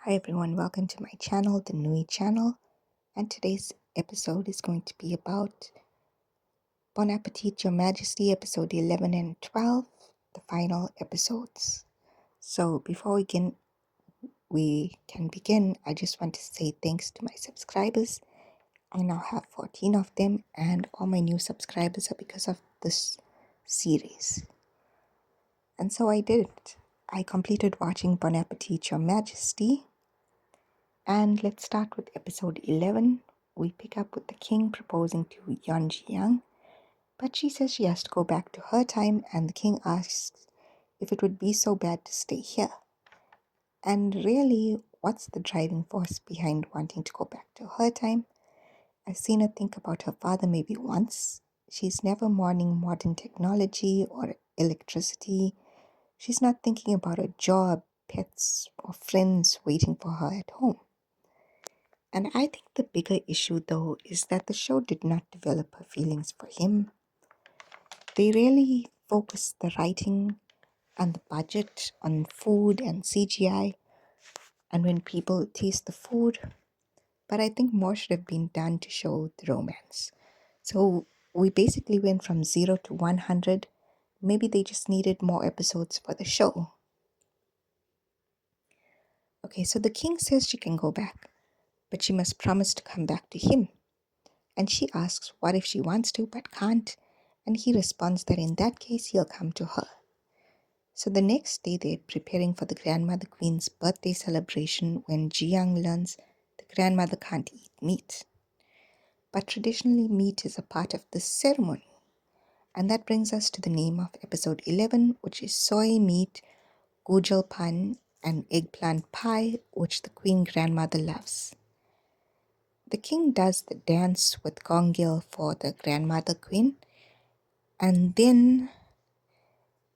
Hi everyone, welcome to my channel, the Nui channel, and today's episode is going to be about Bon Appetit, Your Majesty, episode 11 and 12, the final episodes. So before we can begin, I just want to say thanks to my subscribers. I now have 14 of them, and all my new subscribers are because of this series. And so I did it. I completed watching Bon Appetit, Your Majesty. And let's start with episode 11. We pick up with the king proposing to Yan Jiang, but she says she has to go back to her time, and the king asks if it would be so bad to stay here. And really, what's the driving force behind wanting to go back to her time? I've seen her think about her father maybe once. She's never mourning modern technology or electricity. She's not thinking about a job, pets, or friends waiting for her at home. And I think the bigger issue, though, is that the show did not develop her feelings for him. They really focused the writing and the budget on food and CGI and when people taste the food. But I think more should have been done to show the romance. So we basically went from 0 to 100. Maybe they just needed more episodes for the show. Okay, so the king says she can go back, but she must promise to come back to him. And she asks what if she wants to but can't, and he responds that in that case he'll come to her. So the next day they're preparing for the grandmother queen's birthday celebration when Jiang learns the grandmother can't eat meat. But traditionally meat is a part of this ceremony. And that brings us to the name of episode 11, which is soy meat, gujal pan, and eggplant pie, which the queen grandmother loves. The king does the dance with Gongil for the grandmother queen, and then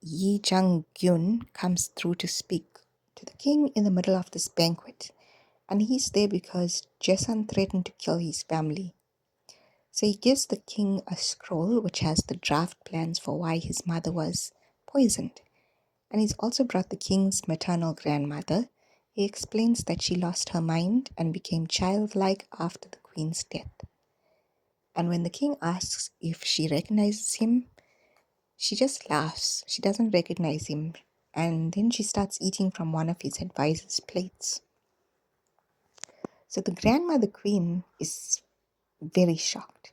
Yi Jang-gyun comes through to speak to the king in the middle of this banquet, and he's there because Jason threatened to kill his family. So he gives the king a scroll which has the draft plans for why his mother was poisoned. And he's also brought the king's maternal grandmother. He explains that she lost her mind and became childlike after the queen's death. And when the king asks if she recognizes him, she just laughs. She doesn't recognize him. And then she starts eating from one of his advisor's plates. So the grandmother queen is very shocked.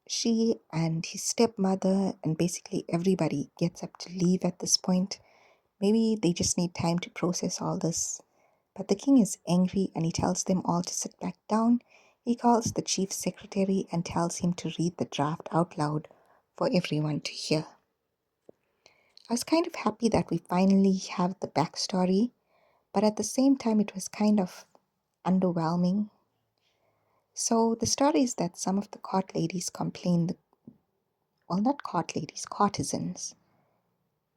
She and his stepmother and basically everybody gets up to leave at this point. Maybe they just need time to process all this. But the king is angry and he tells them all to sit back down. He calls the chief secretary and tells him to read the draft out loud for everyone to hear. I was kind of happy that we finally have the backstory, but at the same time it was kind of underwhelming. So the story is that some of the court ladies complained, well, not court ladies, courtesans,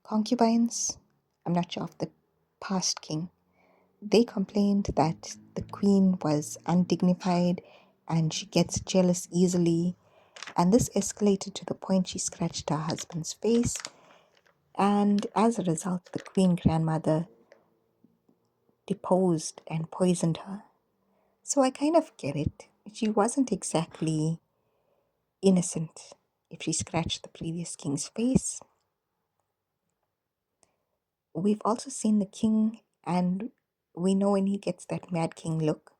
concubines, I'm not sure of the past king. They complained that the queen was undignified and she gets jealous easily, and this escalated to the point she scratched her husband's face, and as a result the queen grandmother deposed and poisoned her. So I kind of get it. She wasn't exactly innocent if she scratched the previous king's face. We've also seen the king, and we know when he gets that mad king look.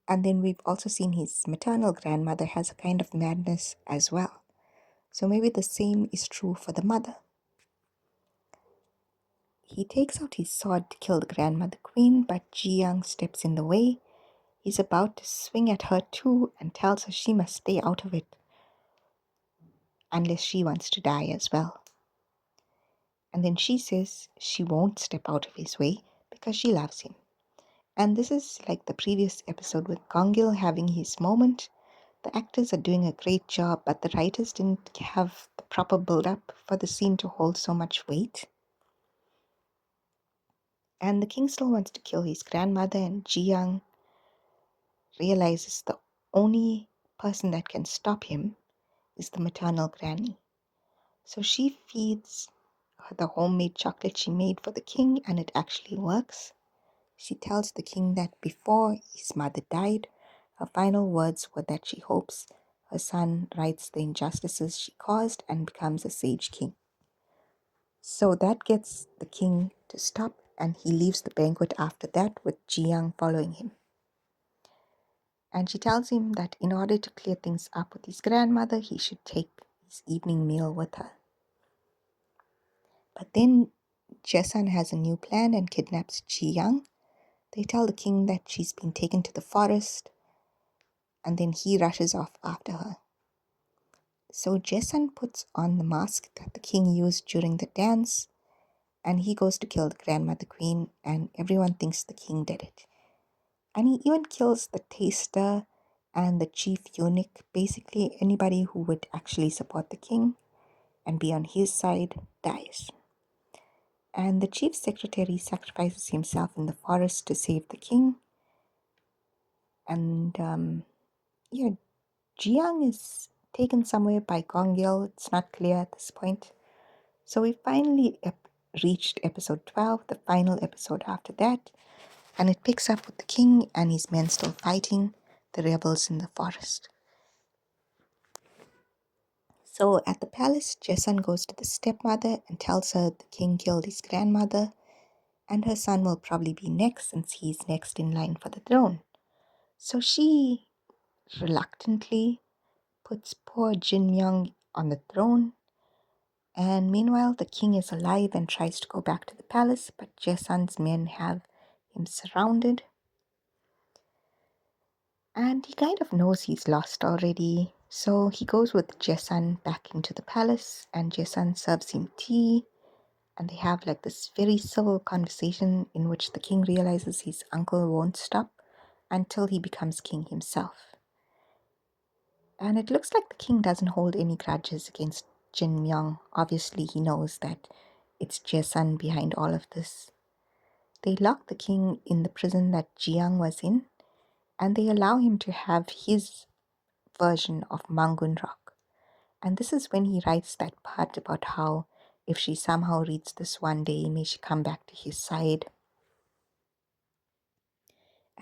And then we've also seen his maternal grandmother has a kind of madness as well. So maybe the same is true for the mother. He takes out his sword to kill the grandmother queen, but Jiang steps in the way. He's about to swing at her too and tells her she must stay out of it unless she wants to die as well. And then she says she won't step out of his way because she loves him. And this is like the previous episode with Gongil having his moment. The actors are doing a great job, but the writers didn't have the proper build-up for the scene to hold so much weight. And the king still wants to kill his grandmother, and Jiang realizes the only person that can stop him is the maternal granny. So she feeds her the homemade chocolate she made for the king, and it actually works. she tells the king that before his mother died, her final words were that she hopes her son rights the injustices she caused and becomes a sage king. So that gets the king to stop, and he leaves the banquet after that with Jiang following him. And she tells him that in order to clear things up with his grandmother, he should take his evening meal with her. But then Jason has a new plan and kidnaps Jiang. They tell the king that she's been taken to the forest, and then he rushes off after her. So Jason puts on the mask that the king used during the dance, and he goes to kill the grandmother queen, and everyone thinks the king did it. And he even kills the taster and the chief eunuch, basically anybody who would actually support the king and be on his side dies. And the chief secretary sacrifices himself in the forest to save the king. And Jiang is taken somewhere by Gongil. It's not clear at this point. So we finally reached episode 12, the final episode after that. And it picks up with the king and his men still fighting the rebels in the forest. So at the palace, Jason goes to the stepmother and tells her the king killed his grandmother, and her son will probably be next since he's next in line for the throne. So she reluctantly puts poor Jin Myung on the throne, and meanwhile the king is alive and tries to go back to the palace, but Jason's men have him surrounded. And he kind of knows he's lost already, so he goes with Jason back into the palace, and Jason serves him tea, and they have like this very civil conversation in which the king realizes his uncle won't stop until he becomes king himself. And it looks like the king doesn't hold any grudges against Jin Myung. Obviously, he knows that it's Jason behind all of this. They lock the king in the prison that Jiang was in, and they allow him to have his version of Mangun Rock. And this is when he writes that part about how if she somehow reads this one day, may she come back to his side.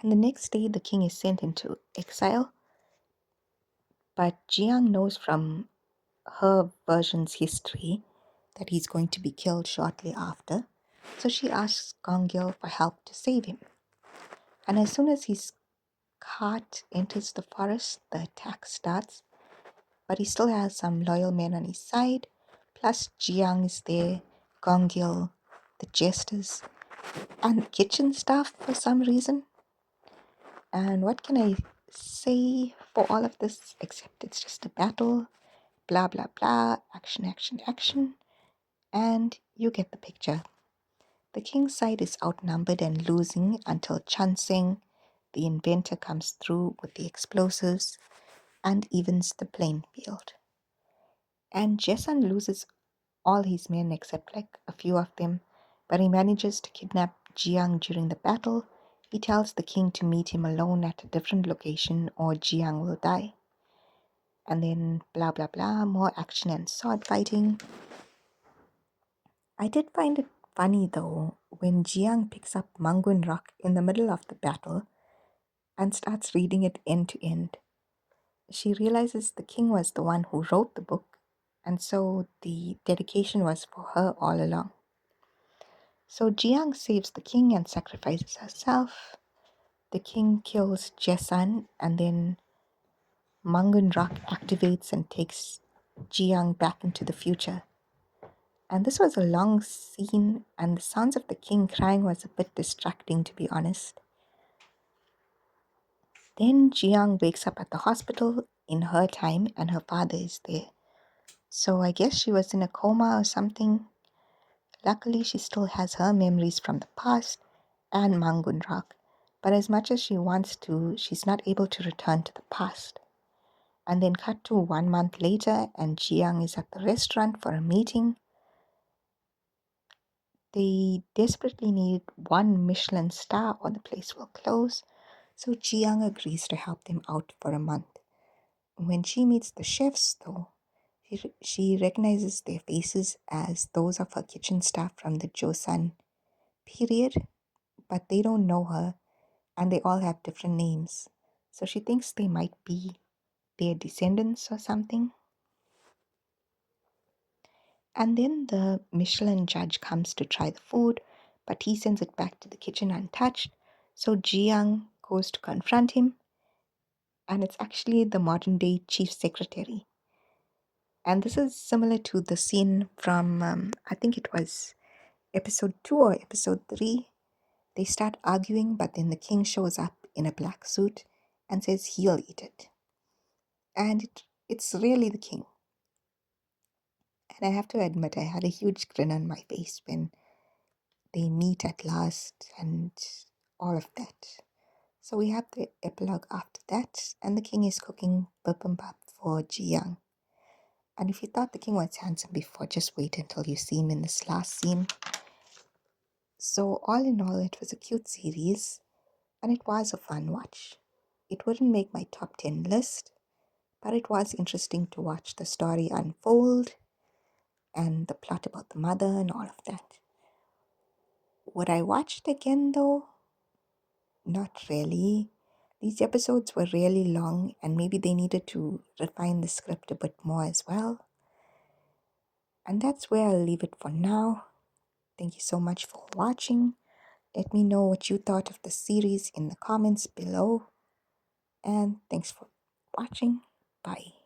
And the next day, the king is sent into exile. But Jiang knows from her version's history that he's going to be killed shortly after. So she asks Gongil for help to save him. And as soon as his cart enters the forest, the attack starts. But he still has some loyal men on his side. Plus, Jiang is there, Gongil, the jesters, and kitchen staff for some reason. And what can I say for all of this except it's just a battle, blah blah blah, action, action, action, and you get the picture. The king's side is outnumbered and losing until Chanseng, the inventor, comes through with the explosives and evens the playing field. And Jason loses all his men except like a few of them, but he manages to kidnap Jiang during the battle. He tells the king to meet him alone at a different location or Jiang will die. And then blah blah blah, more action and sword fighting. I did find it funny though when Jiang picks up Mangun Rock in the middle of the battle and starts reading it end to end. She realizes the king was the one who wrote the book, and so the dedication was for her all along. So Jiang saves the king and sacrifices herself. The king kills Jason, and then Mangun Rock activates and takes Jiang back into the future. And this was a long scene, and the sounds of the king crying was a bit distracting, to be honest. Then Jiang wakes up at the hospital in her time, and her father is there. So I guess she was in a coma or something. Luckily, she still has her memories from the past and Mangun Rock, but as much as she wants to, she's not able to return to the past. And then cut to 1 month later, and Jiang is at the restaurant for a meeting. They desperately need one Michelin star or the place will close, so Jiang agrees to help them out for a month. When she meets the chefs, though, she recognizes their faces as those of her kitchen staff from the Joseon period, but they don't know her and they all have different names. So she thinks they might be their descendants or something. And then the Michelin judge comes to try the food, but he sends it back to the kitchen untouched. So Jiang goes to confront him, and it's actually the modern day chief secretary. And this is similar to the scene from, I think it was episode 2 or episode 3. They start arguing, but then the king shows up in a black suit and says he'll eat it. And it's really the king. And I have to admit, I had a huge grin on my face when they meet at last and all of that. So we have the epilogue after that, and the king is cooking bibimbap for Jiang. And if you thought the king was handsome before, just wait until you see him in this last scene. So all in all, it was a cute series, and it was a fun watch. It wouldn't make my top 10 list, but it was interesting to watch the story unfold and the plot about the mother and all of that. Would I watch it again though? Not really. These episodes were really long and maybe they needed to refine the script a bit more as well. And that's where I'll leave it for now. Thank you so much for watching. Let me know what you thought of the series in the comments below. And thanks for watching. Bye.